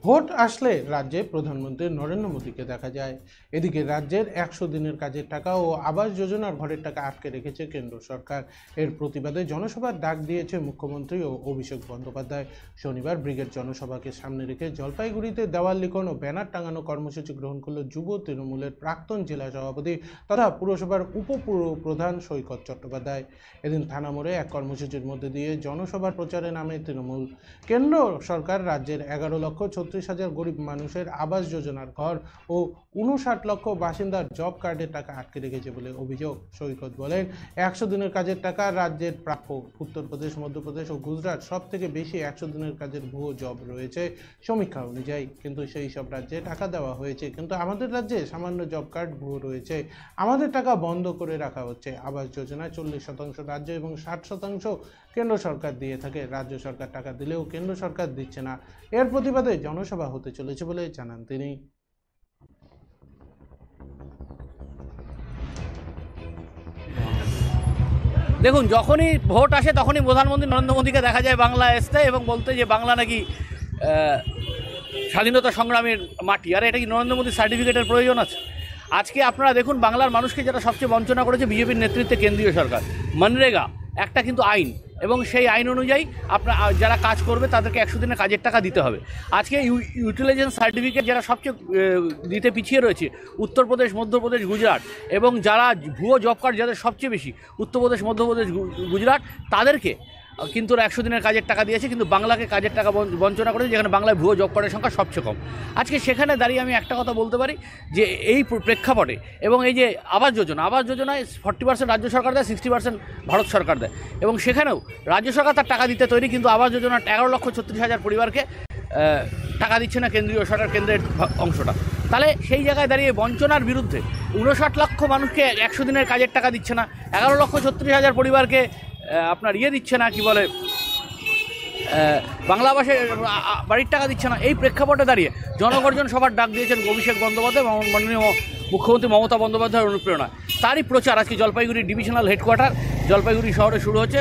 Vote আসলে রাজ্যে প্রধানমন্ত্রী নরেন্দ্র মোদীকে দেখা যায়। এদিকে রাজ্যের 100 দিনের কাজের টাকা ও আবাস যোজনার ঘরের টাকা আটকে রেখেছে কেন্দ্র সরকার। এর প্রতিবাদে জনসভার ডাক দিয়েছে মুখ্যমন্ত্রী ও অভিষেক বন্দ্যোপাধ্যায়। শনিবার ব্রিগেড জনসভাকে সামনে রেখে জলপাইগুড়িতে দেওয়াল লিখন ও ব্যানার টাঙানো কর্মসূচি গ্রহণ করল যুব তৃণমূলের প্রাক্তন জেলা সভাপতি তথা পুরসভার উপপ্রধান সৈকত চট্টোপাধ্যায়। এদিন থানা মোড়ে এক কর্মসূচির মধ্যে দিয়ে জনসভার প্রচারে নামে তৃণমূল। কেন্দ্র সরকার রাজ্যের 11,36,000 গরিব মানুষের আবাস যোজনার ঘর ও 59 লক্ষ বাসিন্দার জব কার্ডের টাকা আটকে রেখেছে বলে অভিযোগ। সৈকত বলেন, 100 দিনের কাজের টাকা রাজ্যের প্রাপ্য। উত্তরপ্রদেশ, মধ্যপ্রদেশ ও গুজরাট সব থেকে বেশি 100 দিনের কাজের ভুয়ো জব রয়েছে সমীক্ষা অনুযায়ী, কিন্তু সেই সব রাজ্যে টাকা দেওয়া হয়েছে, কিন্তু আমাদের রাজ্যে সামান্য জব কার্ড ভুয়ো রয়েছে। আমাদের টাকা বন্ধ করে রাখা হচ্ছে। আবাস যোজনায় 40% রাজ্য এবং 60% কেন্দ্র সরকার দিয়ে থাকে। রাজ্য সরকার টাকা দিলেও কেন্দ্র সরকার দিচ্ছে না। এর প্রতিবাদে জনসভা হতে চলেছে বলে জানান তিনি। দেখুন, যখনই ভোট আসে তখনই প্রধানমন্ত্রী নরেন্দ্র মোদীকে দেখা যায় বাংলায় আসতে এবং বলতে যে বাংলা নাকি স্বাধীনতা সংগ্রামের মাটি। আর এটা কি নরেন্দ্র মোদীর সার্টিফিকেটের প্রয়োজন আছে? আজকে আপনারা দেখুন, বাংলার মানুষকে যারা সবচেয়ে বঞ্চনা করেছে বিজেপির নেতৃত্বে কেন্দ্রীয় সরকার। মনরেগা একটা কিন্তু আইন, এবং সেই আইন অনুযায়ী আপনার যারা কাজ করবে তাদেরকে 100 দিনের কাজের টাকা দিতে হবে। আজকে ইউটিলাইজেশন সার্টিফিকেট যারা সবচেয়ে দিতে পিছিয়ে রয়েছে উত্তরপ্রদেশ, মধ্যপ্রদেশ, গুজরাট, এবং যারা ভুয়ো জব কার্ড যাদের সবচেয়ে বেশি উত্তরপ্রদেশ, মধ্যপ্রদেশ, গুজরাট, তাদেরকে কিন্তু 100 দিনের কাজের টাকা দিয়েছে, কিন্তু বাংলাকে কাজের টাকা বঞ্চনা করেছে, যেখানে বাংলায় ভুয়ো জব কার্ডের সংখ্যা সবচেয়ে কম। আজকে সেখানে দাঁড়িয়ে আমি একটা কথা বলতে পারি যে এই প্রেক্ষাপটে এবং এই যে আবাস যোজনায় 40% রাজ্য সরকার দেয়, 60% ভারত সরকার দেয়, এবং সেখানেও রাজ্য সরকার তার টাকা দিতে তৈরি, কিন্তু আবাস যোজনার 11,36,000 পরিবারকে টাকা দিচ্ছে না কেন্দ্রীয় সরকার, কেন্দ্রের অংশটা। তাহলে সেই জায়গায় দাঁড়িয়ে বঞ্চনার বিরুদ্ধে 59 লক্ষ মানুষকে 100 দিনের কাজের টাকা দিচ্ছে না, 11,36,000 পরিবারকে আপনার দিচ্ছে না, কি বলে, বাংলা ভাষায় বাড়ির টাকা দিচ্ছে না। এই প্রেক্ষাপটে দাঁড়িয়ে জনগর্জন সভার ডাক দিয়েছেন অভিষেক বন্দ্যোপাধ্যায়, মাননীয় মুখ্যমন্ত্রী মমতা বন্দ্যোপাধ্যায়ের অনুপ্রেরণা। তারই প্রচার আজকে জলপাইগুড়ি ডিভিশনাল হেডকোয়ার্টার জলপাইগুড়ি শহরে শুরু হচ্ছে।